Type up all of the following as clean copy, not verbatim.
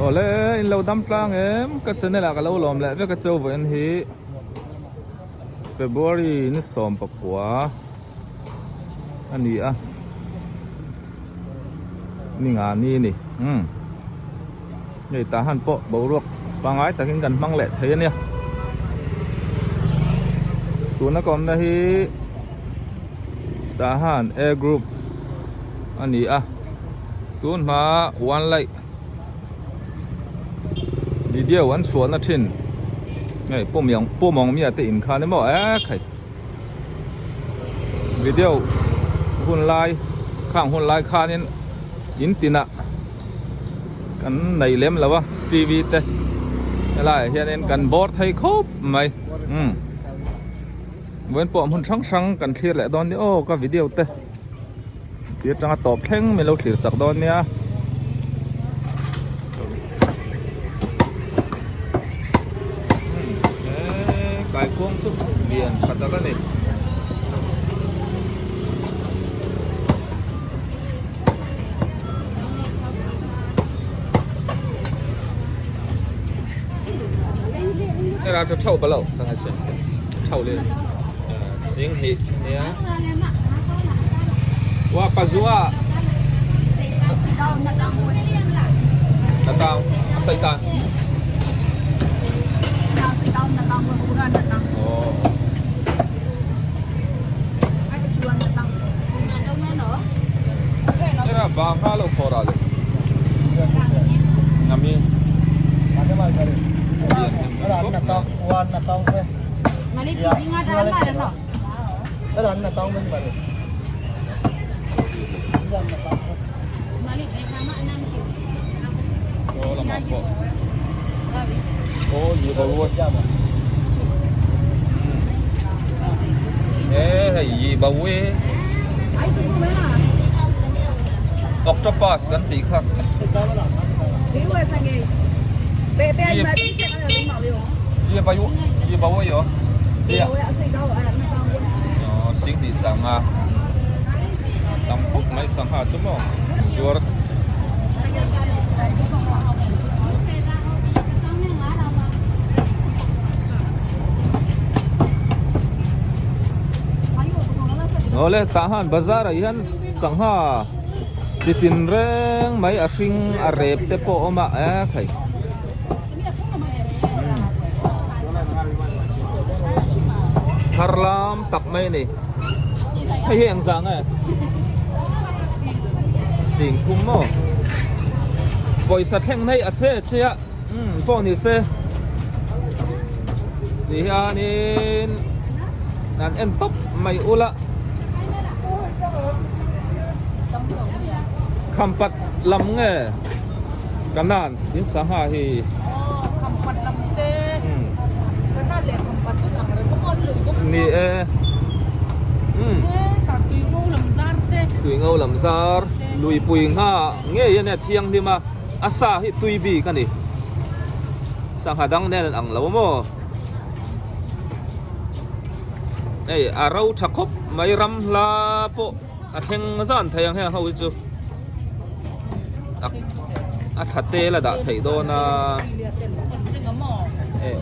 ô lẽ lâu đâm trang em cái chân này là cái lâu lòm lại với cái châu với anh hi February nó sớm bạc quá anh đi àนี่งานนี่นี่นี่ตาหันโปะเบาลวกปางไอ้ตากินกันบังแหละเทียเนี่ยตัวนักก่อนนะฮีตาหันแอร์กรุ๊ปอันนี้อ่ะตัวมาวันไลดีเดียววันสวนนะทินไงป้มองมีอะไรอินคาเนี่ยมั้งใครวิดีโอหุ่นลายข้างหุ่นลายคาเนี่ยยินตินะกันในเล่มแล้ววะทีวีเต้อะไรเฮียเนี่ยกันบอร์ดให้ครบไหมเว้นปอมหุ่นช่างกันเคลียร์แหละตอนนี้โอ้ก็วิดีโอเต้เดี๋ยวจังตอบแท่งไม่เราเคลียร์สักตอนเนี้ยไก่พวงทุกเบียนขัดตะกันนี่เราจะเช่าไปแล้วตั้งแต่เช้าเช่าเลยเสียงเห็ดเนี่ยว่าปัจจุบันตะตาวใส่ตาโอ้นี่เราบ้าข้าวเราพอแล้วน้ำมีWan na tong pe. Mali pipi nga tama rin no. Ran na tong men balik. Yan na tong. Mali ay tama nang siya. Oh lama po. Oh yi ba wo. Yi ba wo. Ay to mo na. Octopus kan ti khak. Di wa sa ngi. Bebe ay ma ti ke ano ni ma yo. Yi ba wo yo. Sia. Sinh thì sang à. Tắm phúc mấy sang hà chứ mong. Chúa. Oleh tahan bazar yan sang ha. Titin reng mấy asing arep te po oma khay. Harlam tập mấy này thấy hiện dạng à xỉn thùng mò vội sạch hẹn này à chế ạ phong này xe thì ha nên nàng em tóc mày u lạ khăm bật lắm nghe cái nạn đến sáng hà thì ni tui ngâu làm zar lui pui nga nghe yên thiang đi mà asa hi tui bi cái này sang hadang nên ang lâu mo ấy arau thakop mai ram la po atheng zan thayang he hau chu athate la da thei do na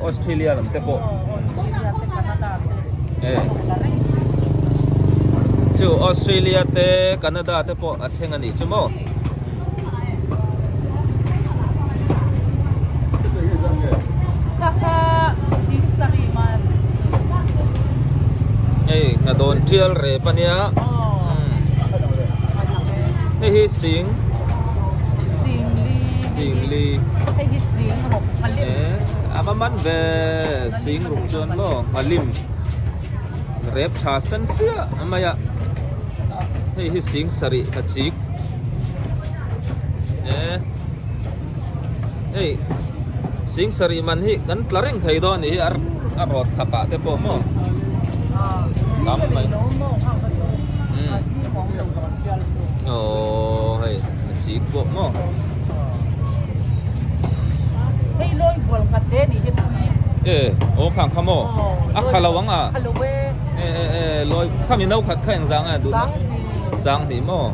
Australia làm te po chú Australia te Canada te po at hengan ni chú mo Kaka sing sariman nga don trial re pa niya hi sing li hay hi sing hok halim amaman ve sing ruk chon mo halim rep cha san sia amaya hi sing sari ka chik sing sari man hi kan tlareng thai do ni arot thapa te po mo Cảm mày ồ hay xí bộ mo hay lôi buồn cả thế đi hết ô phẳng khăm mo khalawang à khalawe lôi khăm như nấu khát khanh giang à sáng thì mo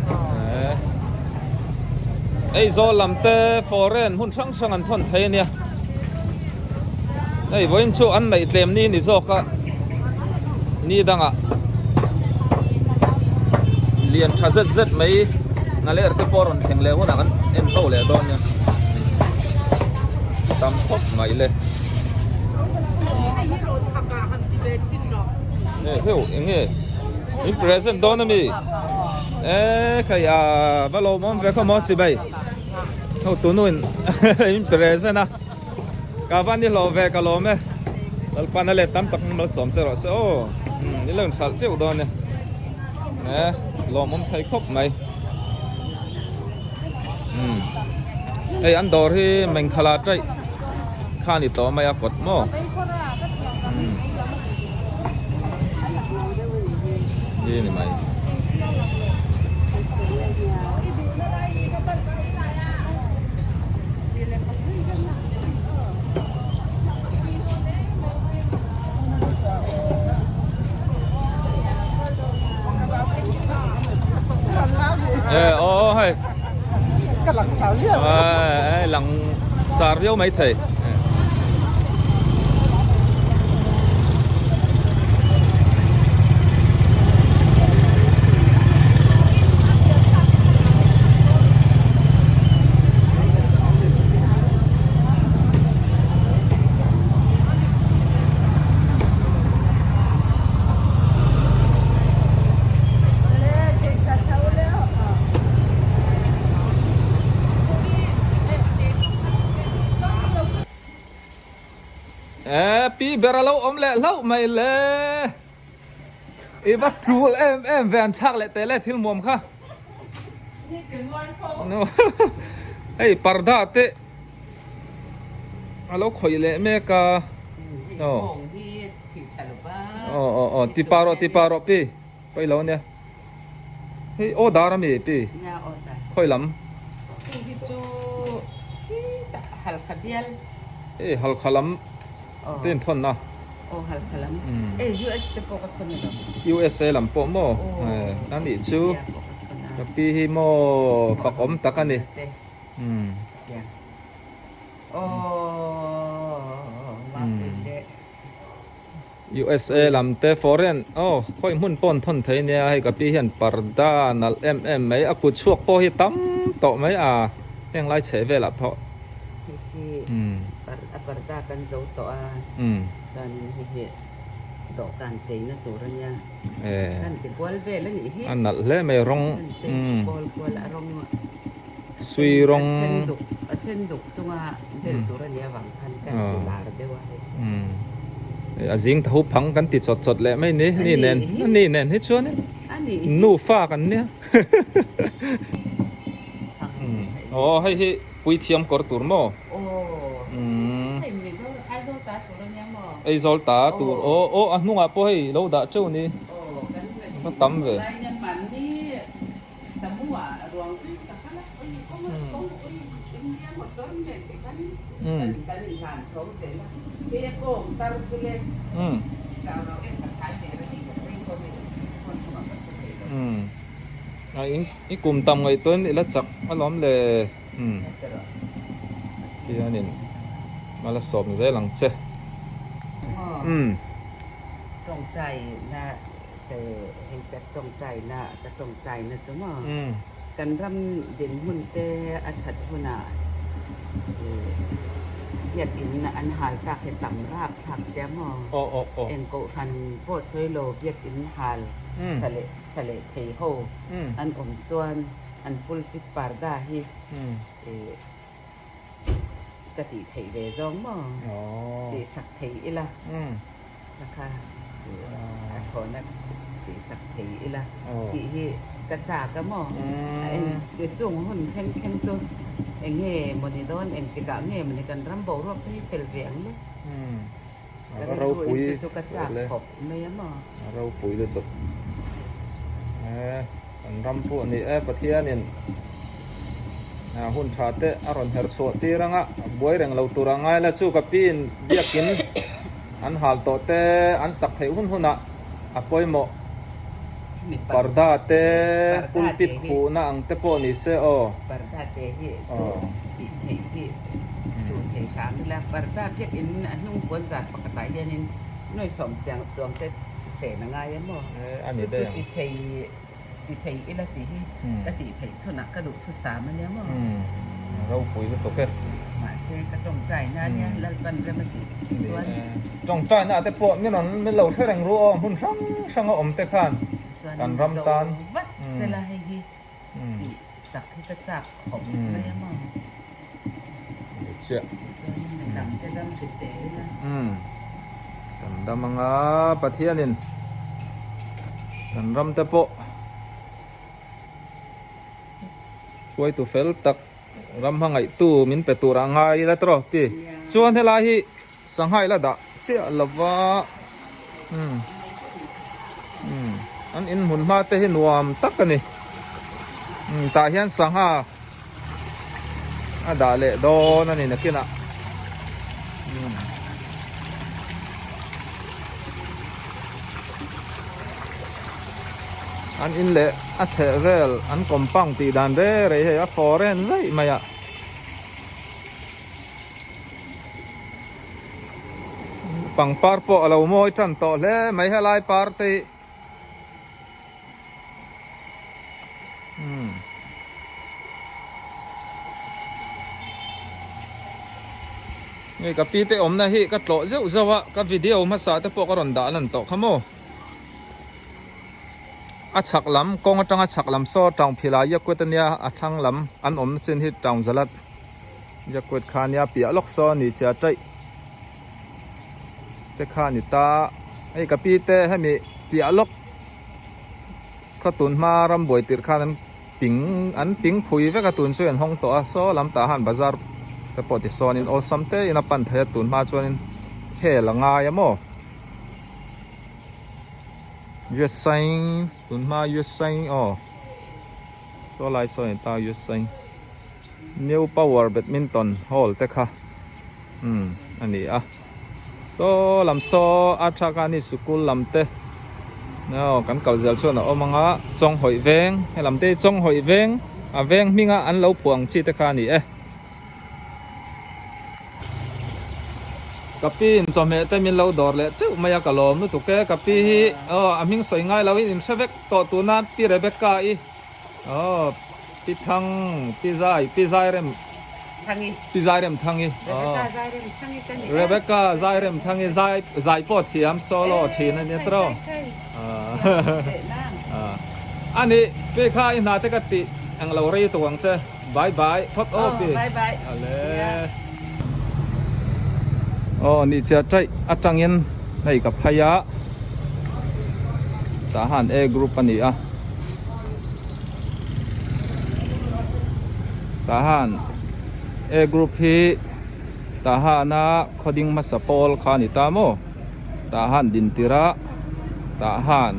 ไอ้โซลัมเตฟอร์เรนหุ่นช่างช่างอันทนไทยเนี่ยไอ้วันชูอันไหนเต็มนี่นี่โซก็นี่ดังอ่ะเรียนชาเซ็ตเซ็ตไหมงั้นเลยก็พอรอนแข็งเลยว่าดังกันเอ็นโตเลยตอนเนี้ยตามพบไหมเลยเนี่ยเฮ้ยอย่างเงี้ยอิมเพรสเซนต์โดนมั้ยใครบอลมันเวก็มอสิไปโอ้ตัวนู้นอิมเพรสเซนต์นะกาวันนี้เราเวก็เราไหมเราปานอะไรตั้มตักเราสมเสร็จแล้วโอ้นี่เรื่องสัตว์เจ้าโดนเนี่ยเรามันไทยครบไหมไอ้อันดอร์ที่แมงคลาใจข้านี่ต่อไม่กดมั่วนี่ไหมโอ้ให้กำลังสาวเลี้ยวหลังสาวเลี้ยวไม่เถอะปีเบรเราอมเละเล่าไม่เลยอีบัตจูลแวนชักเลยแต่เละทิ้งมุมค่ะโน้ไอ้ปาร์ดาเตะเราคุยเลยเมกาโอ้ติปาร์ปีไปแล้วเนี่ยเฮ้ยโอ้ดารามีปีคุยลำฮัลคลัมเต้นทนนะฮัลคลัมUS เตปกทนนะ USA ลำโปโมนั่นนี่ชูกับปีฮิโมปักอมตะกันนี่USA ลำเตฟอร์เรนค่อยมุ่นป้อนทนไทยเนี่ยให้กับปีเห็นปาร์ดานัลไหมอากุช่วงโปฮิตั้มโตไหมยังไล่เฉยเวลาเพราะAparta kan zau to chan hi do kan chei na tur ania kan ti kwal ve la ni hi an le mai rong kwal rong sui rong sen duk chunga del tur ania wang khan kan lar dewa jing thu phang kan ti chot le mai ni nen hi chuan nu fa kanเนี่ยให้ปุยเทียมกอร์ตูร์โมไอ้โซลตาตูร์อันนู้นอ่ะพอให้เราด่าเจ้านี่ก็ตั้มเว้ยอีกลุ่มตั้มไงตัวนี้ละจักอารมณ์เลยที่นี่มาละสอบใจหลังเจ้ตรงใจนะแต่เห็นแต่ตรงใจนะแต่ตรงใจนะจ๊ะมั้งกันรำเด่นหุ่นเตอัฐัดหุ่นเหยียดอินอันหายจากเห็นต่ำราบถักเสียมั้งเอ็งโกทันโพสไวโลเหยียดอินหายทะเลเทโฮอันอมจวนอันปุลปิดปาร์ดาฮีกติเทเวร้องมั้งตีสักเทอีละนะคะขอนักตีสักเทอีละที่กระจากก็มั้งเดี๋ยวจงหุ่นแข็งจนเอ็งเฮ่มันนี่โดนเอ็งติกะเฮ่มันนี่กันรำโบรอบที่เป็นเวียงเลยเราปุ๋ยจุกระจากขบไม่ยังมั้งเราปุ๋ยเลยตกรำพวกนี้ประเทศเนี่ยหุ่นชาเตอรอนเฮอร์โซตีรังบวยเร่งเราตัวรังไงแล้วชูกับปีนเบียกินอันหาลโตเตอันสักเทหุ่นอ่ะปอยโม parda te pulpit khu na ang te po ni se o parda te hi chu ti thei hi chu thei kham la parda pek in anung pon za pakatai yanin noi som chang chong te se na nga ya mo อันนี้ได้ ti thei ila ti hi ka ti thei chuna ka du thu sa man ya mo เราปุ๋ยก็ตกเก มาเซก็ต้องใจนะเนี่ยแล้วกันเรมติชวน จ้องใจนะแต่ปวดนี่นอนไม่เหล่าเท่าแรงรู้อ๋อหุ่นช่างอมแต่ขัน การรำตาล วัดเสลาให้ฮีติสักที่กระจับของไม่ยมั่ง เชี่ย จนดำจะดำเสียเลยนะ ดำมังอาปะเทียนินกันรำแต่ปวดวยตุเฟลตักรำหังไอตู้มินเปตูรังไงละตรอปีชวนเทลาฮีสังไห้ละดะเชี่ยละวะอันอินหุ่นมาเตหินวมตักกันนี่ตาเฮียนสังหาดาเลโดนั่นนี่นักกินอ่ะอันอินเละอัเชเรลอันกอมปังตีดันเร่ไรเฮียฟอร์เรนไซมาอ่ะปังปาร์ปอเราโมยจันโตเล่ไม่ให้ลายปาร์ตีนี่กับปีเตอมนะฮิก็โตเจ้าเจ้ากับวิดีโอมาสาแต่พวกก็รอนด่านั่นโตขโมอัดฉักลำกงจังอัดฉักลำโซ่จังพิลายกวดเนี่ยอัดทั้งลำอันอมเช่นฮิจังสลัดยกวดคาเนี่ยเปียล็อกโซ่นี่จะใจแต่คานิตาไอ้กับปีเตให้มีเปียล็อกข้าตุนมารำบวยติดคานั้นปิงอันปิงผุยไว้ข้าตุนช่วยห้องตัวโซ่ลำตาหันบาซาร์แต่ปกติโซนินโอซัมเตอินับปันเทตุนมาจวนเฮละงายโมยูเซนตุนมายูเซนอ๋อโซไลโซนินตายูเซนนิวพาวเวอร์แบดมินตันฮอลเตค่ะอันนี้อ่ะโซลำโซอาชาการนี่สกุลลำเตเนาะกันเก่าเจริญส่วนอ๋อมังอ่ะจงหอยเวงให้ลำเตจงหอยเวงเวงมิงอ่ะอันเล่าปวงจีเตค่ะนี่กับปีนจอมเฮแต่มีเราดอร์เลยเจ้ามายากะลอมนู่นตุกแกกับปีอามิงสวยง่ายเราอินเชเวกต่อตัวนั้นปีเรเบคก้าอีปีทังปีไซเรมทางนี้ปีไซเรมทางนี้เรเบคก้าไซเรมทางนี้ไซปอดเทียมโซโล่ทีนั่นเนี่ยตรออันนี้ปีข้าอินนาเตกติอังเราเรียตัวอังเจ้บายบายพบโอปีอะไรนี่เจ้าใจอัจฉริยะในกับพยาทหารกรุ๊ปนี้ทหารกรุ๊ปที่ทหารขดิ้งมาสปอลขานิตามโมทหารดินติระทหาร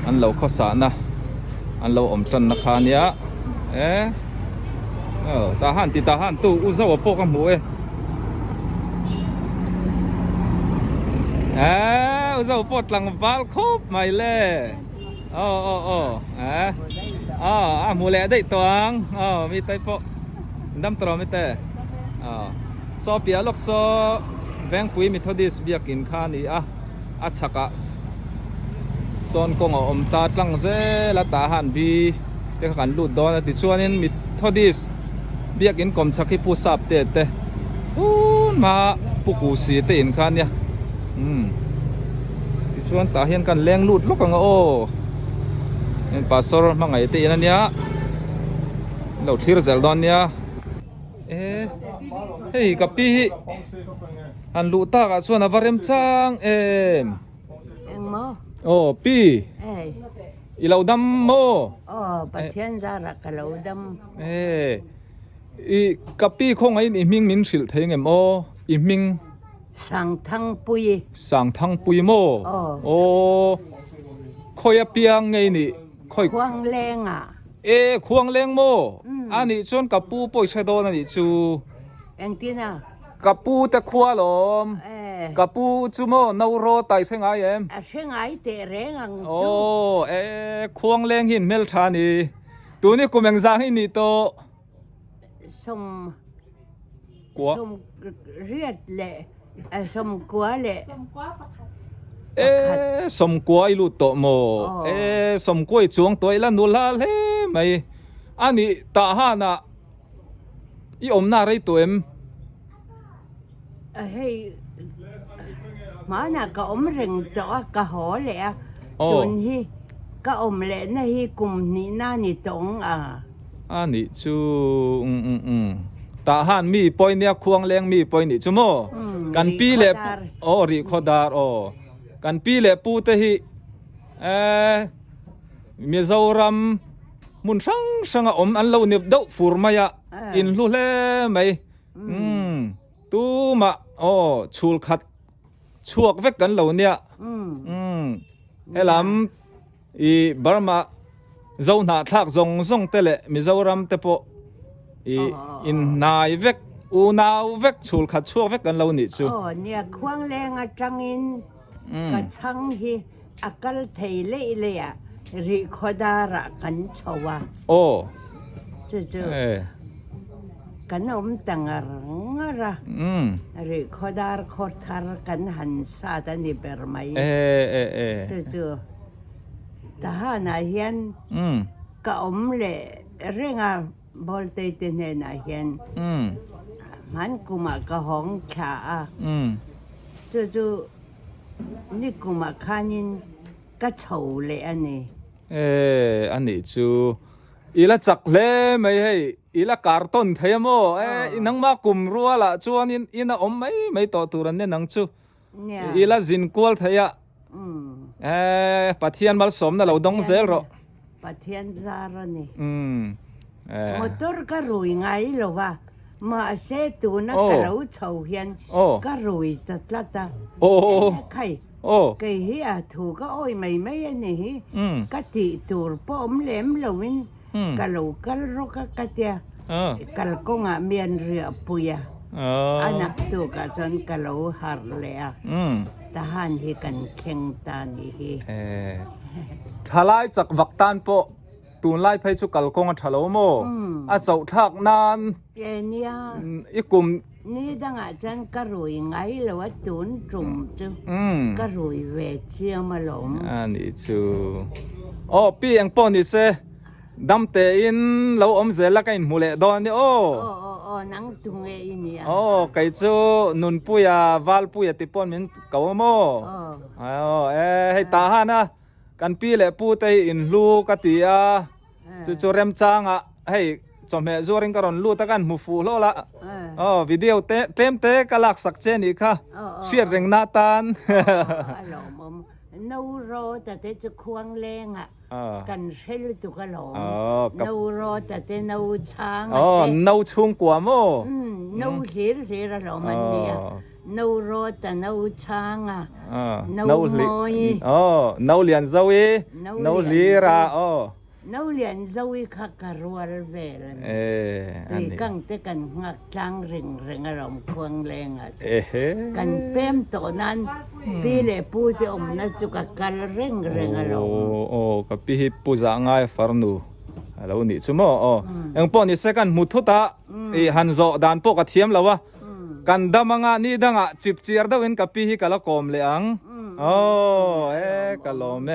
อันเราข้อสารนะอันเราอมจันนักขานี้ทหารติทหารตู้อุซาวปกันหมูอุตส่าห์ปลดหลังบาลครบไม่เล่หมูแหล่ได้ตัวงมีไตปอดำตรอไม่แต่ซอเปียล็อกซอแบงปุยมิทอดิสเบียกินข้านี่อัชกะโซนกงอมตาตั้งเซละตาหันบีเด็กกันลุดดอนติดชัวนินมิทอดิสเบียกินกลมชักให้ผู้สับเตะมาปุกูสีเตอินข้าเนี่ยที่ชวนตาเห็นกันแรงลุดลูกกันโอ้เห็นปัสสาวะมังไงตีนั่นเนี่ยเราทีร์เซลดอนเนี่ยเฮ้ยกับพี่อันลุตากส่วนอวาริมจังโอ้พี่อีเราดำโมปะเทียนจาระกะเราดำอีกับพี่คงไอ้อิมิงมินสิลเทงโมอิมิงสั่งทั้งปุยโมโอ้คอยเปียงไงนี่คอยควงแรงควงแรงโมอันนี้ชนกับปูปอยชะโดนั่นนี่จูเอ็งที่น่ะกับปูตะครัวหลอม กับปูจุโมนาวโรไต่เพ่งไอเอ็มเพ่งไอเตะแรงอังโอ้ควงแรงหินเมลทานีตัวนี้กูแมงซางหินนี่โตสมเรียดเละสมกัวเละสมกัวไอลูโตโมสมกัวจวงตัวละนุลาเล่ไม่อันนี้ตาฮานะอีอมนาไรตัวเอ็มเฮ้ยมาน่ะก็อมเริงจ่อก็หอเลยอ่ะจนที่ก็อมเลยนะที่กลุ่มนี้น่านี่ตรงอันนี้จูตาหันมีปอยเนี่ยควงแรงมีปอยนี่จูโมกันปีเล็บริคอดาร์กันปีเล็บปูเตหิมีเจ้ารำมุนช่างอมอันเราเนียบดาวฟูร์มายะอินลุเล่ไหมตูมาชูลขัดช่วงเวกันเหล่านี้เอลำอีบาร์มาเจ้าหน้าทักจงเตะมีเจ้ารำเตปอินนายเวกอูนาวเวกชูลขัดช่วงเวกันเหล่านี้จูเนี่ยควงแรงจังอินกระชังฮีอักลเทเล่เลยอ่ะริคอดาระกันชัวจู่กันอมตังงระริคอดาร์คอทาร์กันหันซาตันิเบอร์ไมจู่แต่ฮานาเฮียนก็อมเล่เรื่องอะบอลเตตินนาเฮียนมันกุมากะหงขาจู่นี่กุมาคานินก็เฉาเลยอันนี้อันนี้จูอีละจักเล่ไม่ให้อีละการ์ตูนเทียมอินังมากุมรัวละจวนอินะอมไม่ต่อตัวนั้นเนี่ยนังจูอีละจินกวลเทียปัทยันบัลสมนั่นเราดงเซลร์ปัทยันซาร์นี่มอเตอร์ก็รวยไงหรอวะมาเสตูนักเราเฉาเฮียนก็รวยตัดละตาใครก็เฮียถูกก็โอ้ยไม่อันนี้ก็ติตูร์ป้อมเล็มเหลวินก็ลูกก็รกก็เตียก็กงเมียนเรือปุยอันนักตัวก็จนก็ลูหาร์เลยทหารที่กันเข่งตานี่ทลายจากวักตันโปตูนไล่ไปจุกลกงทะเลโมอาเจ้าทักนานเนี่ยอีกลุ่มนี่ดังอาจารย์ก็รวยไงหรือว่าตูนจุ่มจูก็รวยเวเชียมาหลงอันนี้จูปีอังปอนี่เซดำเตอินเราอมเซลักอินมูเลดอนนี่นังตุงเอนี่ไกจูนุนปุยาวาลปุยติปอนมินเกาโมให้ตาฮานะกันปีเลปูเตอินลูกติยาจู่เรมจางให้จอมเฮจวริงกรอนลูตะกันมุฟูโลละวิดีโอเต็มเตะกลักสักเจนี่ค่ะเชียร์เริงนาตานนูโรแต่เตจะควงแรงกันเชลุตุกะหลงนูโรแต่เตนูช้างนูชุงกัวโมนูเสียหลงมันเนี่ยนูโรแต่นูช้างนูมอยนูเลียนซาวีนูลีรานูเลียนซาวีขักรัวเวลตีกังเตกันหักจางเริงอารมณ์ควงแรงกันเพิ่มตัวนั้นพี่เล่ปูที่อมนั่นจุกกันเริงอารมณ์กับพี่ปูจะง่ายฟาร์นูแล้วนี่ชั่วโมงยังปอนี่เสกันมุทุตาหันโจดานปกติมแล้ววะกันดามังนี่ดังจิบเชียร์ดาวินกับพี่กะละกอมเลยอังกะลอม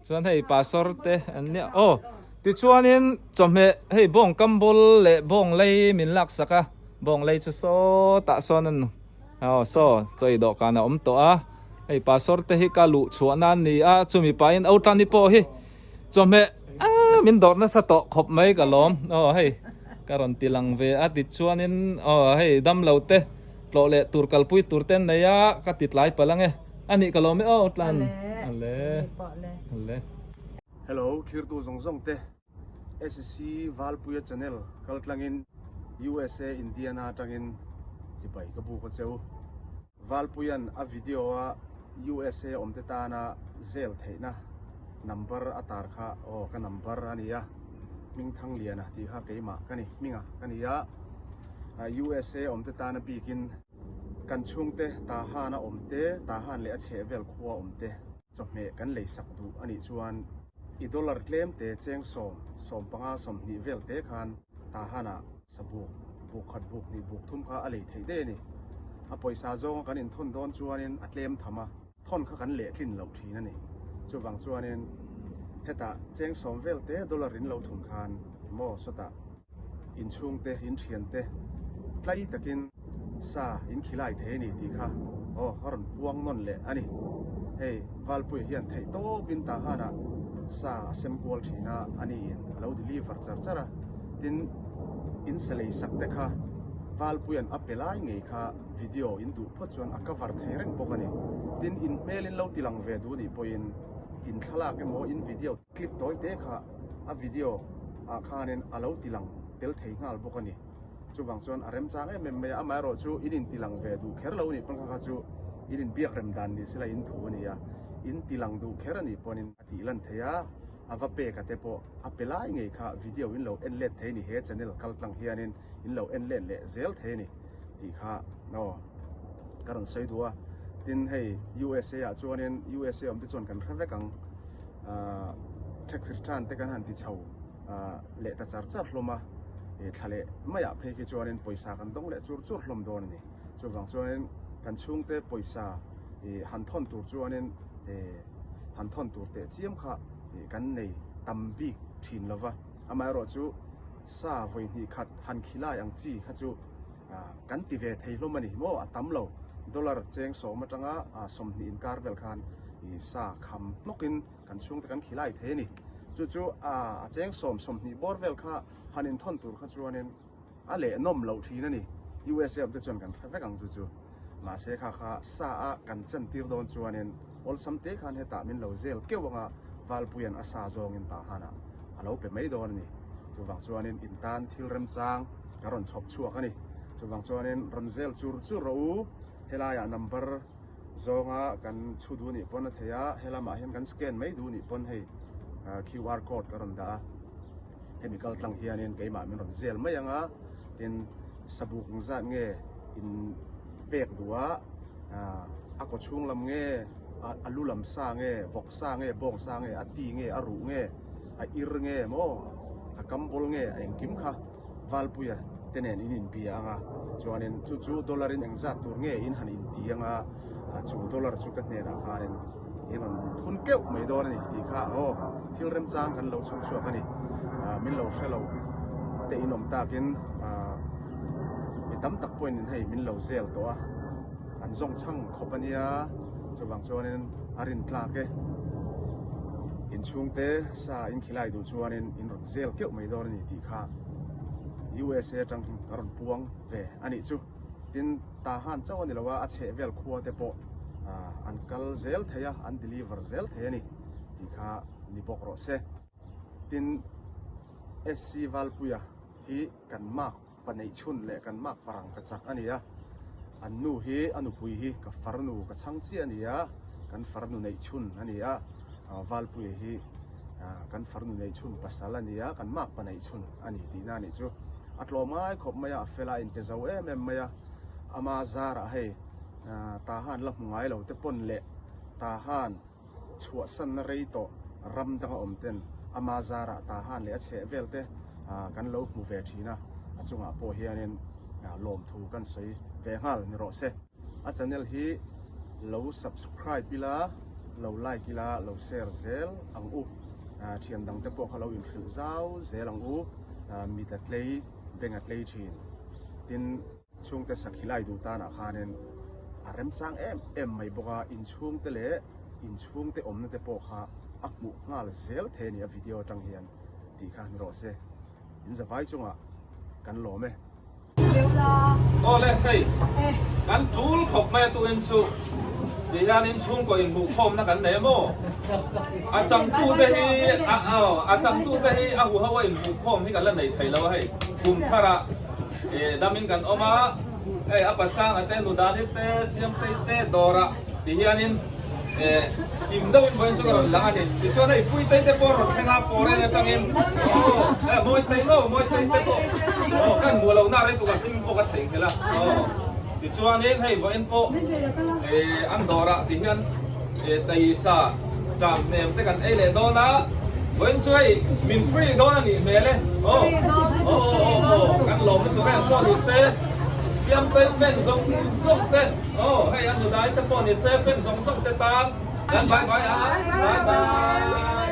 ส่วนให้ปาสอร์เตอันเนี้ยที่ชวนนี้จอมให้บ่งกัมบุลเละบ่งเลยมินลักสักบ่งเลยชุโซตะโซนันโซจอยดอกกันอมตัวให้ปาสอร์เตให้กาลุชวนนั้นนี่จุมีไปอินเอาตันนี่พอให้จอมมินดอกนั่นสตอขบไม่กะล้อมให้การันตีลังเวติดชวนนี้ให้ดำเหลาเตะโปรเละตูร์กัลปุยตูร์เต้นเนี่ยก็ติดหลายปลังอันนี้ก็ล้อมไม่ตันHello, Kirtu Zongzong te SC Valpuya Channel kaltlangin USA Indiana tangin sipai kabu ko cheu Valpuyan a video a USA omte ta na zel theina number atar kha ka number ania ming thang liana ti kha keima kani minga kania USA อมเตตานะปีกินกันช่วงเตตาฮานะอมเตตาฮานเลอเชเวลคัวอมเตจบเมกันเลยสักดูอันนี้ชวนอีดอลลาร์เคลมเตเจงสมปังอาสมนิเวลเตคันตาฮานะสบุกบุกขัดบุกนี่บุกทุ่มข้าอะไรไทยเดนี่อาปอยซาโจกันอินทนโดนชวนอินอัดเลมทำมาท่อนข้ากันเละขึ้นเหล่าทีนั่นนี่ช่วงชวนอินเฮตาเจงสมเวลเตดอลลาร์อินเหล่าทุ่มคันโมสตาอินช่วงเตอินเทียนเตใกล้ตะกินซาอินขีไลเทนี่ตีค่ะโอ้ฮารันพวงนนเละอันนี้เฮ้วาลปุยเฮียนไทยโตบินตาฮานะซาเซมกอลทีน่าอันนี้เราดิลิเวอร์จัดดินอินสเลสักเด็กค่ะวาลปุยอันอัปเปล่าไงค่ะวิดีโออินดูพอจวนอักวาร์เทเรงปกันนี่ดินอินเมลินเราติลังเวดูนี่พออินขลากโมอินวิดีโอคลิปตัวเด็กค่ะอ่ะวิดีโออ่ะข้าเนี่ยเราติลังเตลเทงาลปกันนี่จูบางส่วนอารมณ์จางเมื่ออามาโรจูอินติลังเวดูแค่เรานี่เป็นข้าจูอินเบียกเรมดันนี่สิละอินทูนี่อะอินติลังดูแค่นี่ปนินอติลันเทียอาว่าเปกเตปอัปเปล่าไงค่ะวิดีโออินเราเอ็นเล็ดเทนี่เฮชแนลคัลกลังเฮียนินอินเราเอ็นเล็ดเละเซลเทนี่ที่ค่ะเนาะการันใช้ตัวดินให้ USA อ่ะชวนนิน USA อมที่ชวนกันแค่กังเช็คสิทธิ์ชันแต่กันหันที่เช่าเละตัดจัดลงมาทะเลไม่อยากเพย์กิจวัตรปอยสากันต้องเละจุดลมโดนนี่ส่วนฝั่งส่วนกันช่วงเตะปอยสาหันท่อนตัวจวนหันท่อนตัวเตะเจียมค่ะกันในตั้มบีทินแล้ววะอามาโรจูซาวันนี้ขัดหันขีลายังจีขัดจูกันตีเวทีลมมันนี่โม่ตั้มเราดอลลาร์เจงสมาจังสมนินการเวลคันซาคำนกินกันช่วงแต่กันขีลาเทนี่จู่เจงสมนิบอร์เวลค่ะฮันอินทอนตัวขัดจวนอะไรนมเหล่าทีนั่นนี่ USA จะชวนกันแค่กังจู่มาเสกค่ะซากันจันทีร์โดนจวนอลสัมเตคันเหตุมินเหล่าเซลเกี่ยวกับวาลปุยันอาซาจงอินตาฮานะเราเป็นไม่โดนนี่จู่ฝั่งจวนอินตันทิลเรมซางการันชอบชัวกันนี่จู่ฝั่งจวนรันเซลจูรู้เฮลายานัมเบอร์จงกันชูดูนี่ปนเทียเฮลามาเห็นกันสแกนไม่ดูนี่ปนให้ QR code การันดาเฮมิคัลกลังเฮียนินเกี่ยมามินรันเซลไม่ยังเป็นสบุกจัดเงอินเป็กดัวอากาช่วงลำเงอลูลำซาเงวกซาเงบงซาเงอตีเงอรุเงอิรเงโมกัมบอลเงเอ็งกิมค่ะวาลปุยเตเนนอินปีอ่ะจวนจู่ดอลลาร์อินเอ็งจัดตัวเงอินหันอินตีอ่ะจู่ดอลลาร์จู่กันเนี่ยนะฮะเนี่ยอินมันทุนเกี่ยวไม่โดนนี่ตีค่ะโอ้ที่เริ่มจ้างกันเราชัวกันนี่มินเราเชลเราแต่อินอมตากินตั้มตักปนินให้มินเหล่าเซลตัวอันทรงช่างขบปัญญาจะวางจวนอารินกลากอินช่วงเตะซาอินขีไลดูจวนอินรถเซลเกี่ยวไม่โดนนี่ตีค่ะ USA จังการันพวงเวอันนี้จู่ดินตาหันเจ้านี่ละว่าอาเชเวลคัวเตปอันกัลเซลเทียอันดิลิเวอร์เซลเทียนี่ตีค่ะนิบกรเซดินSC วัลปุยฮีกันมากปนัยชุนเละกันมากปรังกระจักอันนี้อันนู้ฮีอันนู้ปุยฮีกับฟาร์นูกับช่างเจียนี่กันฟาร์นูในชุนอันนี้วัลปุยฮีกันฟาร์นูในชุนภาษาละนี่กันมากปนัยชุนอันนี้ดีน่านี่จู่อัตโลมาขบมาเฟลาอินเปซาเวเมมมาอามาซาระให้ตาหันลับหงายเราจะปนเละตาหันชัวสันนรีโตรำดังอมเต็นอามาซาระตาหันเละเชเวลเตกันเรามูเวทีนะจุงอาโปเฮียนินลมถูกันใส่เวหัลนิโรเซอาจารย์เนลฮีเรา subscribe ปีละเราไลค์ปีละเราแชร์เซลอังอูเทียนดังเตปโคเราอินฟิลเจ้าเซลอังอูมีแต่เลยเบ่งเลยจีนดินช่วงเตสักฮิไลดูตาหน้าคานินอารมณ์สร้างไม่บอกว่าอินช่วงเตเล่อินช่วงเตอมนั่นเตปโคอักมุงาลเซลเทนี่วิดีโอจังเฮียนตีข้านิโรเซอินจะไว้จุงกันหล่อไหมโอ้เลยเฮ้ยกันจูลขบแม่ตัวเองสุดียานินชุ่มก็อินบุคคลนะกันเนโมอาจังตู้เตฮีอาจังตู้เตฮีอาหัวเขาว่าอินบุคคลที่กันเล่นในไทยแล้วให้กุมทาระดามินกันออกมาอาปัสสังเตนุดานิเตเซียมเตดอระดียานินอิมดาวินบอยน์ชุกร์ลังอันนี้ที่ชวนให้ปุยเตปอร์แข่งอาโปเรนจังอินโอ้มวยเตโมมวยเตโปโอ้ kan gua lau na rin tu kan ping po kat ting kila. Di chuanin hey voin po Andorra tihian tay sa jam nem te kan ele do na voin chui min free do na ni mele. Kan lo tu kan po ni se siam te fen song song te. Hey anu dai te po ni se fen song song te ta. Kan bye bye bye bye.